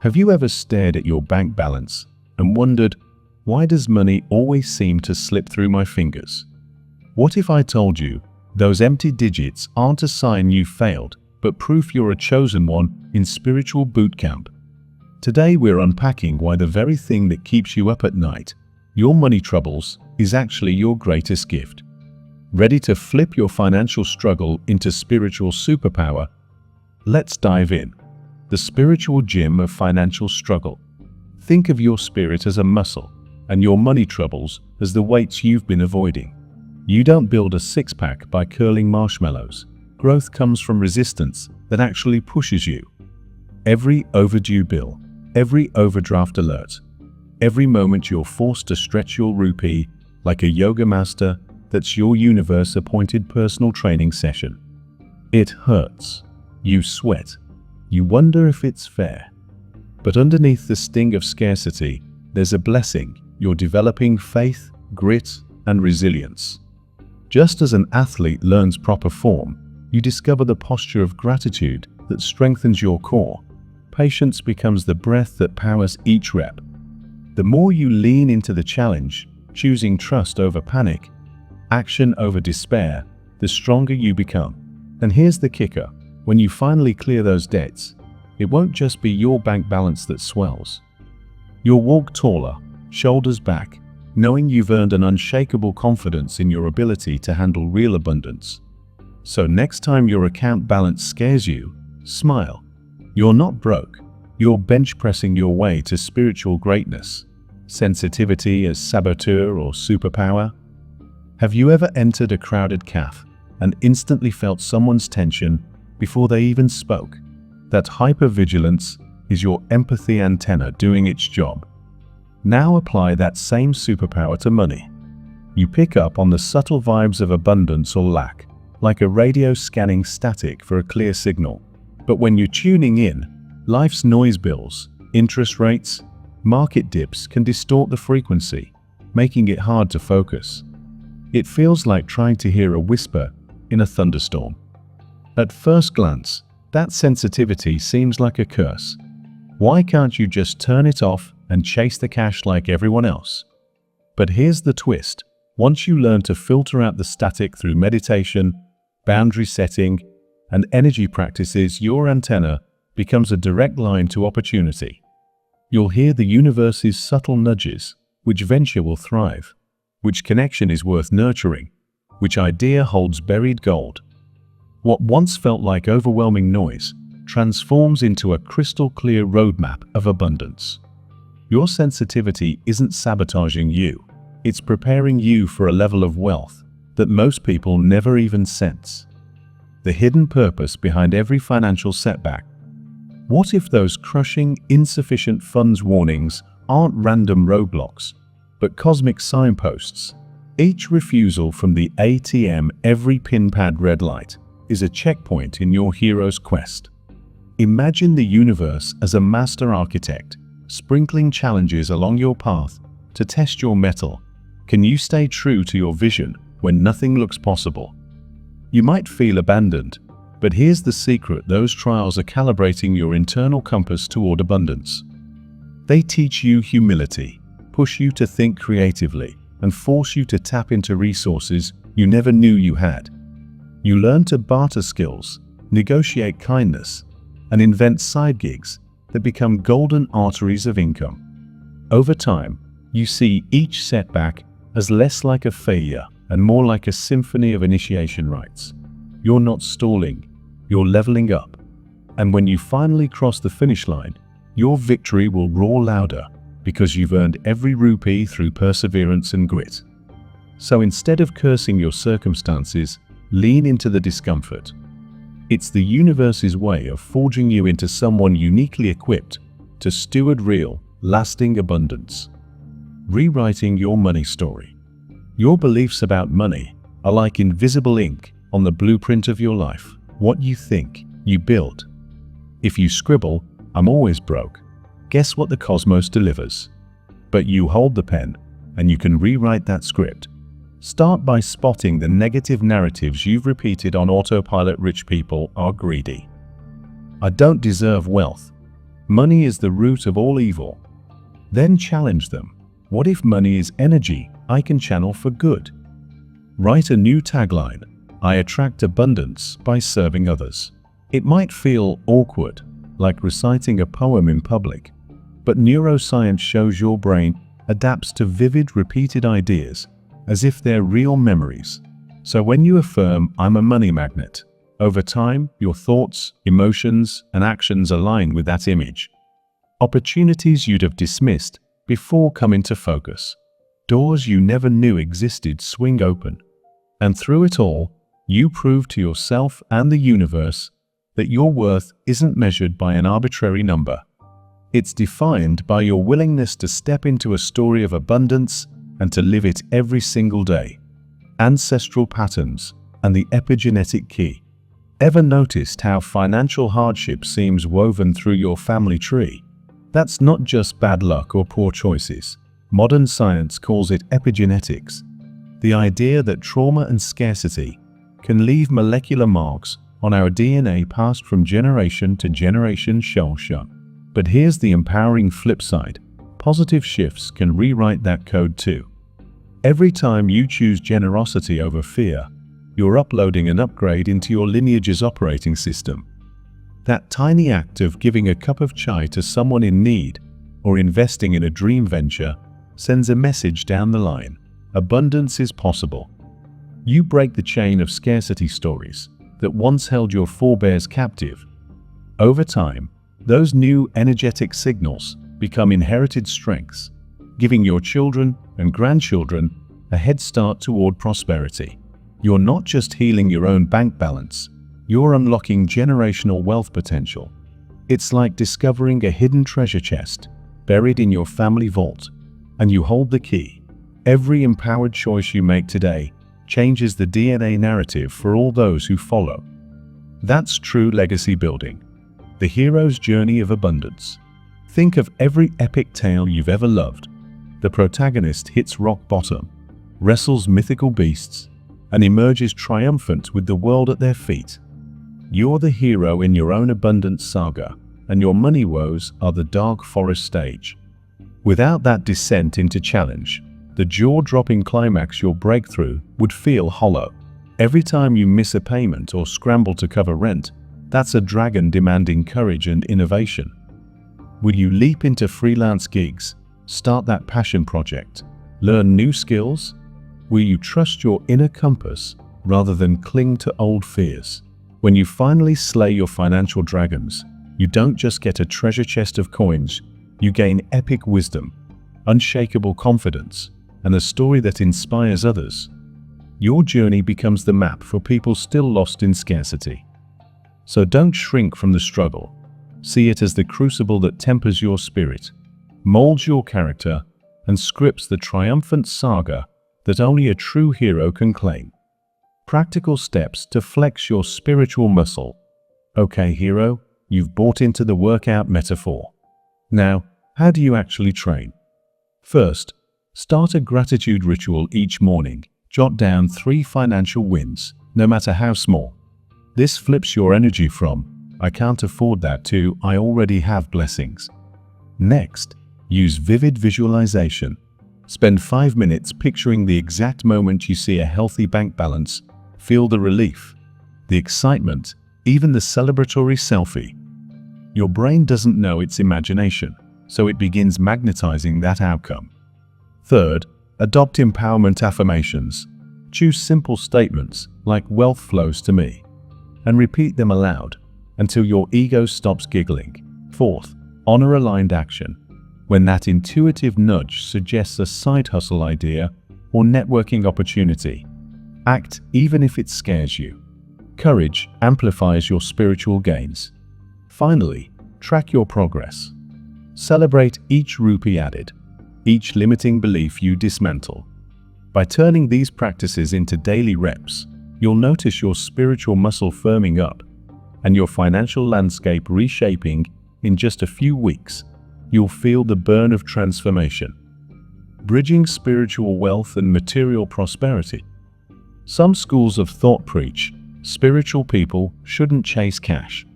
Have you ever stared at your bank balance and wondered, why does money always seem to slip through my fingers? What if I told you those empty digits aren't a sign you failed, but proof you're a chosen one in spiritual boot camp? Today we're unpacking why the very thing that keeps you up at night, your money troubles, is actually your greatest gift. Ready to flip your financial struggle into spiritual superpower? Let's dive in. The spiritual gym of financial struggle. Think of your spirit as a muscle and your money troubles as the weights you've been avoiding. You don't build a six-pack by curling marshmallows. Growth comes from resistance that actually pushes you. Every overdue bill, every overdraft alert, every moment you're forced to stretch your rupee like a yoga master, that's your universe-appointed personal training session. It hurts. You sweat. You wonder if it's fair. But underneath the sting of scarcity, there's a blessing. You're developing faith, grit, and resilience. Just as an athlete learns proper form, you discover the posture of gratitude that strengthens your core. Patience becomes the breath that powers each rep. The more you lean into the challenge, choosing trust over panic, action over despair, the stronger you become. And here's the kicker. When you finally clear those debts, it won't just be your bank balance that swells. You'll walk taller, shoulders back, knowing you've earned an unshakable confidence in your ability to handle real abundance. So next time your account balance scares you, smile. You're not broke. You're bench pressing your way to spiritual greatness. Sensitivity as saboteur or superpower? Have you ever entered a crowded cafe and instantly felt someone's tension before they even spoke? That hypervigilance is your empathy antenna doing its job. Now apply that same superpower to money. You pick up on the subtle vibes of abundance or lack, like a radio scanning static for a clear signal. But when you're tuning in, life's noise bills, interest rates, market dips can distort the frequency, making it hard to focus. It feels like trying to hear a whisper in a thunderstorm. At first glance, that sensitivity seems like a curse. Why can't you just turn it off and chase the cash like everyone else? But here's the twist. Once you learn to filter out the static through meditation, boundary setting, and energy practices, your antenna becomes a direct line to opportunity. You'll hear the universe's subtle nudges. Which venture will thrive? Which connection is worth nurturing? Which idea holds buried gold? What once felt like overwhelming noise transforms into a crystal-clear roadmap of abundance. Your sensitivity isn't sabotaging you. It's preparing you for a level of wealth that most people never even sense. The hidden purpose behind every financial setback. What if those crushing, insufficient funds warnings aren't random roadblocks, but cosmic signposts? Each refusal from the ATM, every pin-pad red light, is a checkpoint in your hero's quest. Imagine the universe as a master architect, sprinkling challenges along your path to test your mettle. Can you stay true to your vision when nothing looks possible? You might feel abandoned, but here's the secret. Those trials are calibrating your internal compass toward abundance. They teach you humility, push you to think creatively, and force you to tap into resources you never knew you had. You learn to barter skills, negotiate kindness, and invent side gigs that become golden arteries of income. Over time, you see each setback as less like a failure and more like a symphony of initiation rites. You're not stalling, you're leveling up. And when you finally cross the finish line, your victory will roar louder because you've earned every rupee through perseverance and grit. So instead of cursing your circumstances, lean into the discomfort. It's the universe's way of forging you into someone uniquely equipped to steward real, lasting abundance. Rewriting your money story. Your beliefs about money are like invisible ink on the blueprint of your life. What you think, you build. If you scribble, "I'm always broke," guess what the cosmos delivers? But you hold the pen, and you can rewrite that script. Start by spotting the negative narratives you've repeated on autopilot. Rich people are greedy. I don't deserve wealth. Money is the root of all evil. Then challenge them. What if money is energy I can channel for good? Write a new tagline: I attract abundance by serving others. It might feel awkward, like reciting a poem in public, but neuroscience shows your brain adapts to vivid, repeated ideas as if they're real memories. So when you affirm, I'm a money magnet, over time, your thoughts, emotions, and actions align with that image. Opportunities you'd have dismissed before come into focus. Doors you never knew existed swing open. And through it all, you prove to yourself and the universe that your worth isn't measured by an arbitrary number. It's defined by your willingness to step into a story of abundance and to live it every single day. Ancestral patterns and the epigenetic key. Ever noticed how financial hardship seems woven through your family tree? That's not just bad luck or poor choices. Modern science calls it epigenetics. The idea that trauma and scarcity can leave molecular marks on our DNA passed from generation to generation shall shun. But here's the empowering flip side. Positive shifts can rewrite that code too. Every time you choose generosity over fear, you're uploading an upgrade into your lineage's operating system. That tiny act of giving a cup of chai to someone in need or investing in a dream venture sends a message down the line. Abundance is possible. You break the chain of scarcity stories that once held your forebears captive. Over time, those new energetic signals become inherited strengths, giving your children and grandchildren a head start toward prosperity. You're not just healing your own bank balance, you're unlocking generational wealth potential. It's like discovering a hidden treasure chest buried in your family vault, and you hold the key. Every empowered choice you make today changes the DNA narrative for all those who follow. That's true legacy building, the hero's journey of abundance. Think of every epic tale you've ever loved. The protagonist hits rock bottom, wrestles mythical beasts, and emerges triumphant with the world at their feet. You're the hero in your own abundance saga, and your money woes are the dark forest stage. Without that descent into challenge, the jaw-dropping climax, your breakthrough, would feel hollow. Every time you miss a payment or scramble to cover rent, that's a dragon demanding courage and innovation. Will you leap into freelance gigs, start that passion project, learn new skills? Will you trust your inner compass rather than cling to old fears? When you finally slay your financial dragons, you don't just get a treasure chest of coins, you gain epic wisdom, unshakable confidence, and a story that inspires others. Your journey becomes the map for people still lost in scarcity. So don't shrink from the struggle. See it as the crucible that tempers your spirit, molds your character, and scripts the triumphant saga that only a true hero can claim. Practical steps to flex your spiritual muscle. Okay, hero, you've bought into the workout metaphor. Now, how do you actually train? First, start a gratitude ritual each morning. Jot down 3 financial wins, no matter how small. This flips your energy from, I can't afford that, to, I already have blessings. Next, use vivid visualization. Spend 5 minutes picturing the exact moment you see a healthy bank balance. Feel the relief, the excitement, even the celebratory selfie. Your brain doesn't know its imagination, so it begins magnetizing that outcome. Third, adopt empowerment affirmations. Choose simple statements like wealth flows to me, and repeat them aloud until your ego stops giggling. Fourth, honor aligned action. When that intuitive nudge suggests a side hustle idea or networking opportunity, act even if it scares you. Courage amplifies your spiritual gains. Finally, track your progress. Celebrate each rupee added, each limiting belief you dismantle. By turning these practices into daily reps, you'll notice your spiritual muscle firming up and your financial landscape reshaping in just a few weeks. You'll feel the burn of transformation. Bridging spiritual wealth and material prosperity. Some schools of thought preach spiritual people shouldn't chase cash.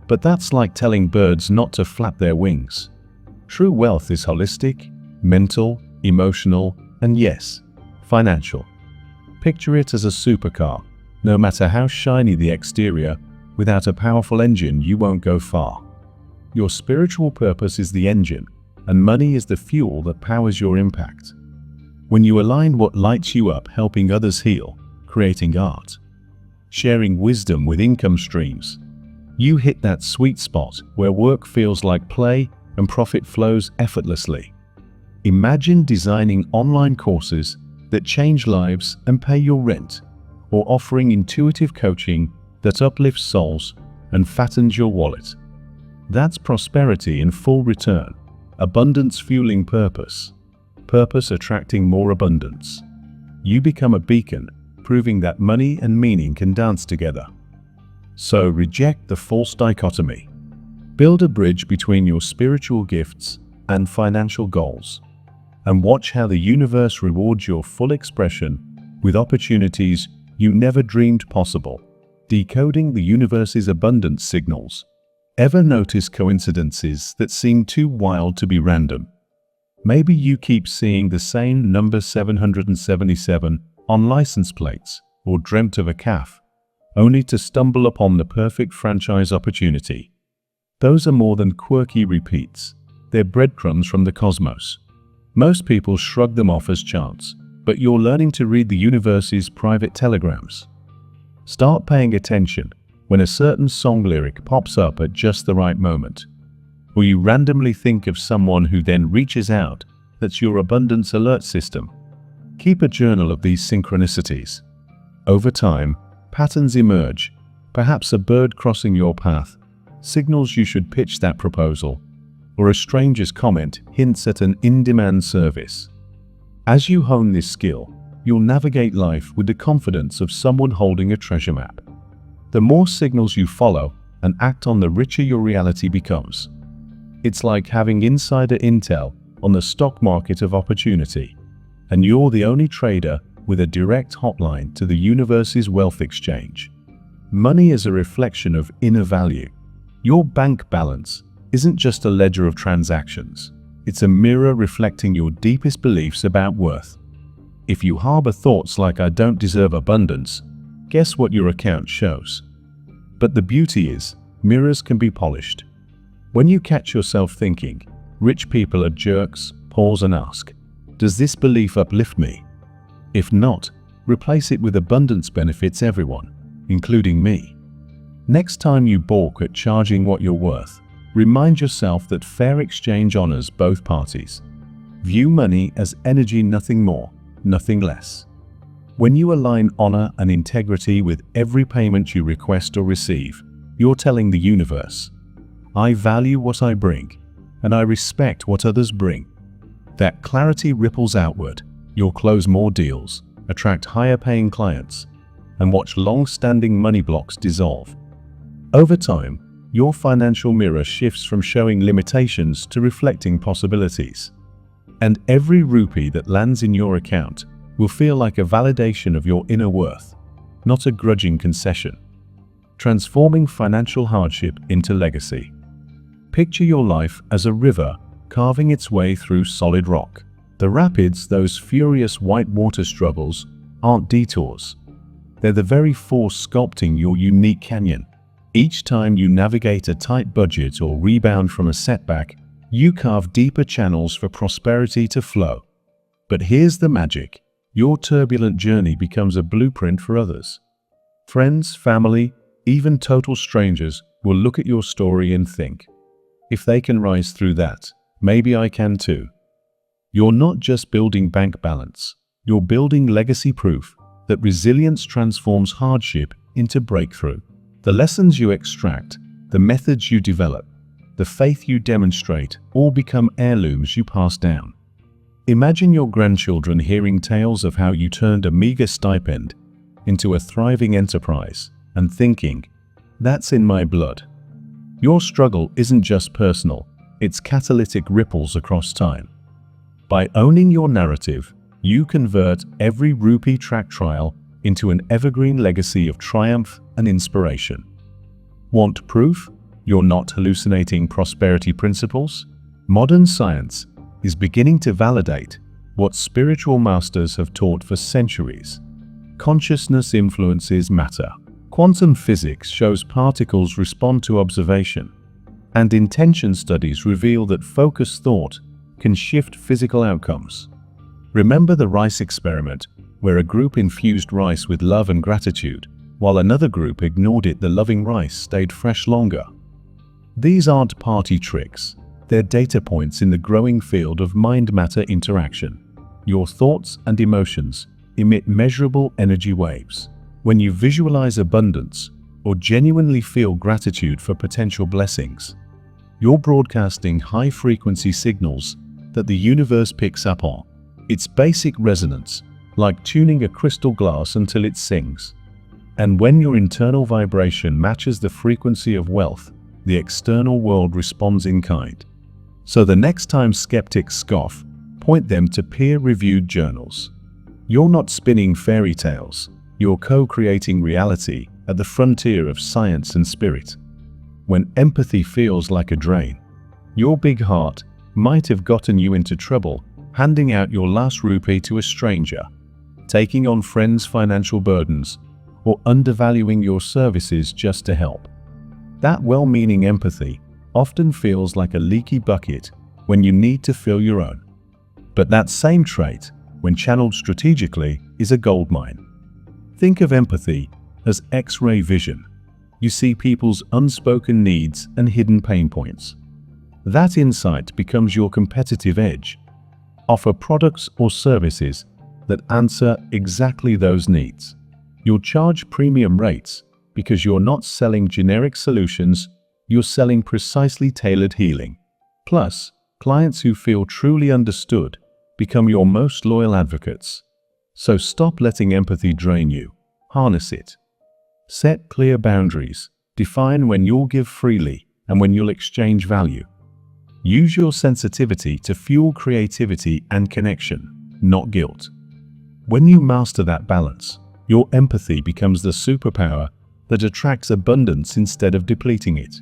But that's like telling birds not to flap their wings. True wealth is holistic, mental, emotional, and yes, financial. Picture it as a supercar. No matter how shiny the exterior, without a powerful engine, you won't go far. Your spiritual purpose is the engine, and money is the fuel that powers your impact. When you align what lights you up, helping others heal, creating art, sharing wisdom with income streams, you hit that sweet spot where work feels like play and profit flows effortlessly. Imagine designing online courses that change lives and pay your rent, or offering intuitive coaching that uplifts souls and fattens your wallet. That's prosperity in full return, abundance fueling purpose, purpose attracting more abundance. You become a beacon, proving that money and meaning can dance together. So reject the false dichotomy. Build a bridge between your spiritual gifts and financial goals, and watch how the universe rewards your full expression with opportunities you never dreamed possible. Decoding the universe's abundance signals. Ever notice coincidences that seem too wild to be random? Maybe you keep seeing the same number 777 on license plates, or dreamt of a calf, only to stumble upon the perfect franchise opportunity. Those are more than quirky repeats. They're breadcrumbs from the cosmos. Most people shrug them off as chance, but you're learning to read the universe's private telegrams. Start paying attention when a certain song lyric pops up at just the right moment, or you randomly think of someone who then reaches out. That's your abundance alert system. Keep a journal of these synchronicities. Over time, patterns emerge. Perhaps a bird crossing your path signals you should pitch that proposal, or a stranger's comment hints at an in-demand service. As you hone this skill, you'll navigate life with the confidence of someone holding a treasure map. The more signals you follow and act on, the richer your reality becomes. It's like having insider intel on the stock market of opportunity, and you're the only trader with a direct hotline to the universe's wealth exchange. Money is a reflection of inner value. Your bank balance isn't just a ledger of transactions. It's a mirror reflecting your deepest beliefs about worth. If you harbor thoughts like "I don't deserve abundance," guess what your account shows? But the beauty is, mirrors can be polished. When you catch yourself thinking, "Rich people are jerks," pause and ask, "Does this belief uplift me?" If not, replace it with "Abundance benefits everyone, including me." Next time you balk at charging what you're worth, remind yourself that fair exchange honors both parties. View money as energy, nothing more, nothing less. When you align honor and integrity with every payment you request or receive, you're telling the universe, "I value what I bring, and I respect what others bring." That clarity ripples outward. You'll close more deals, attract higher-paying clients, and watch long-standing money blocks dissolve. Over time, your financial mirror shifts from showing limitations to reflecting possibilities. And every rupee that lands in your account will feel like a validation of your inner worth, not a grudging concession. Transforming financial hardship into legacy. Picture your life as a river carving its way through solid rock. The rapids, those furious white water struggles, aren't detours. They're the very force sculpting your unique canyon. Each time you navigate a tight budget or rebound from a setback, you carve deeper channels for prosperity to flow. But here's the magic. Your turbulent journey becomes a blueprint for others. Friends, family, even total strangers will look at your story and think, "If they can rise through that, maybe I can too." You're not just building bank balance, you're building legacy proof that resilience transforms hardship into breakthrough. The lessons you extract, the methods you develop, the faith you demonstrate, all become heirlooms you pass down. Imagine your grandchildren hearing tales of how you turned a meager stipend into a thriving enterprise and thinking, "That's in my blood." Your struggle isn't just personal, it's catalytic ripples across time. By owning your narrative, you convert every rupee track trial into an evergreen legacy of triumph and inspiration. Want proof? You're not hallucinating prosperity principles? Modern science is beginning to validate what spiritual masters have taught for centuries. Consciousness influences matter. Quantum physics shows particles respond to observation, and intention studies reveal that focused thought can shift physical outcomes. Remember the rice experiment, where a group infused rice with love and gratitude, while another group ignored it. The loving rice stayed fresh longer. These aren't party tricks. They're data points in the growing field of mind-matter interaction. Your thoughts and emotions emit measurable energy waves. When you visualize abundance or genuinely feel gratitude for potential blessings, you're broadcasting high-frequency signals that the universe picks up on. It's basic resonance, like tuning a crystal glass until it sings. And when your internal vibration matches the frequency of wealth, the external world responds in kind. So the next time skeptics scoff, point them to peer-reviewed journals. You're not spinning fairy tales. You're co-creating reality at the frontier of science and spirit. When empathy feels like a drain, your big heart might have gotten you into trouble handing out your last rupee to a stranger, taking on friends' financial burdens, or undervaluing your services just to help. That well-meaning empathy often feels like a leaky bucket when you need to fill your own. But that same trait, when channeled strategically, is a goldmine. Think of empathy as X-ray vision. You see people's unspoken needs and hidden pain points. That insight becomes your competitive edge. Offer products or services that answer exactly those needs. You'll charge premium rates because you're not selling generic solutions, you're selling precisely tailored healing. Plus, clients who feel truly understood become your most loyal advocates. So stop letting empathy drain you. Harness it. Set clear boundaries. Define when you'll give freely and when you'll exchange value. Use your sensitivity to fuel creativity and connection, not guilt. When you master that balance, your empathy becomes the superpower that attracts abundance instead of depleting it.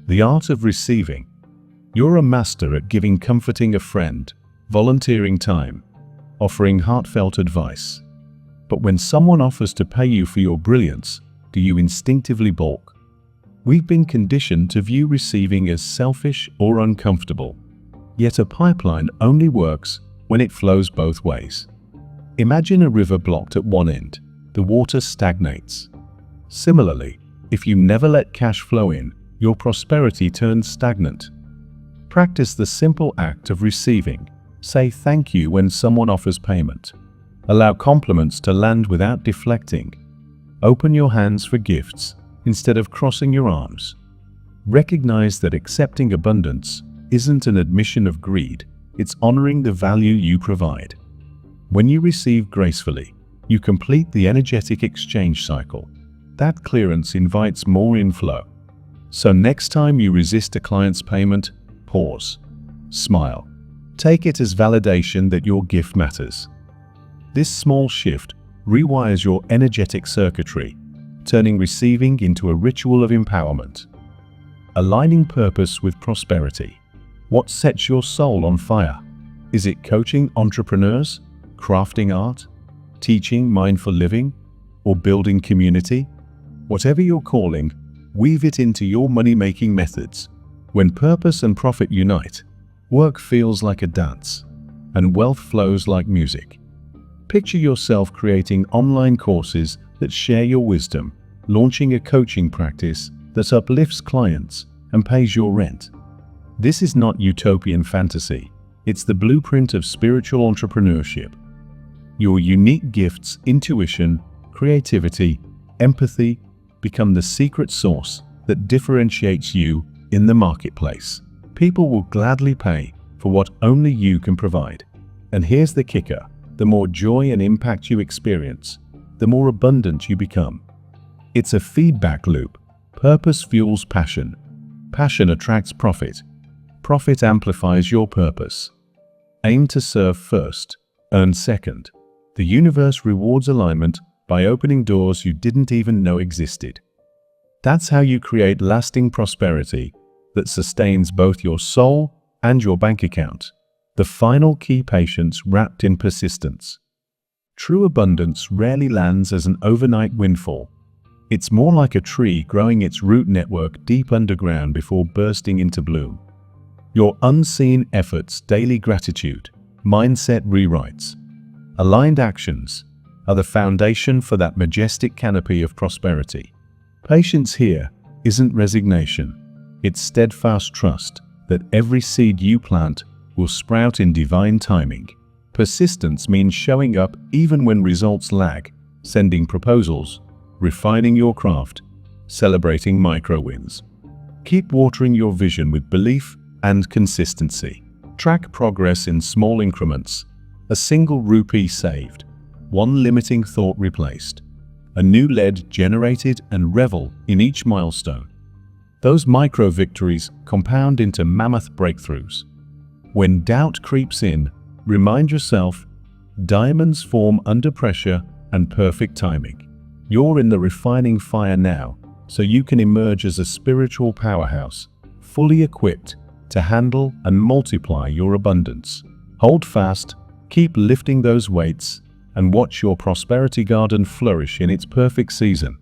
The art of receiving. You're a master at giving, comforting a friend, volunteering time, offering heartfelt advice. But when someone offers to pay you for your brilliance, do you instinctively balk? We've been conditioned to view receiving as selfish or uncomfortable. Yet a pipeline only works when it flows both ways. Imagine a river blocked at one end. The water stagnates. Similarly, if you never let cash flow in, your prosperity turns stagnant. Practice the simple act of receiving. Say thank you when someone offers payment. Allow compliments to land without deflecting. Open your hands for gifts instead of crossing your arms. Recognize that accepting abundance isn't an admission of greed, it's honoring the value you provide. When you receive gracefully, you complete the energetic exchange cycle. That clearance invites more inflow. So next time you resist a client's payment, pause. Smile. Take it as validation that your gift matters. This small shift rewires your energetic circuitry, turning receiving into a ritual of empowerment. Aligning purpose with prosperity. What sets your soul on fire? Is it coaching entrepreneurs, crafting art, teaching mindful living, or building community? Whatever your calling, weave it into your money-making methods. When purpose and profit unite, work feels like a dance, and wealth flows like music. Picture yourself creating online courses that share your wisdom, launching a coaching practice that uplifts clients and pays your rent. This is not utopian fantasy. It's the blueprint of spiritual entrepreneurship. Your unique gifts, intuition, creativity, empathy, become the secret sauce that differentiates you in the marketplace. People will gladly pay for what only you can provide. And here's the kicker. The more joy and impact you experience, the more abundant you become. It's a feedback loop. Purpose fuels passion. Passion attracts profit. Profit amplifies your purpose. Aim to serve first, earn second. The universe rewards alignment by opening doors you didn't even know existed. That's how you create lasting prosperity that sustains both your soul and your bank account. The final key: patience wrapped in persistence. True abundance rarely lands as an overnight windfall. It's more like a tree growing its root network deep underground before bursting into bloom. Your unseen efforts, daily gratitude, mindset rewrites, aligned actions are the foundation for that majestic canopy of prosperity. Patience here isn't resignation. It's steadfast trust that every seed you plant will sprout in divine timing. Persistence means showing up even when results lag, sending proposals, refining your craft, celebrating micro wins. Keep watering your vision with belief and consistency. Track progress in small increments. A single rupee saved, one limiting thought replaced, a new lead generated, and revel in each milestone. Those micro victories compound into mammoth breakthroughs. When doubt creeps in, remind yourself, diamonds form under pressure and perfect timing. You're in the refining fire now, so you can emerge as a spiritual powerhouse, fully equipped to handle and multiply your abundance. Hold fast, keep lifting those weights, and watch your prosperity garden flourish in its perfect season.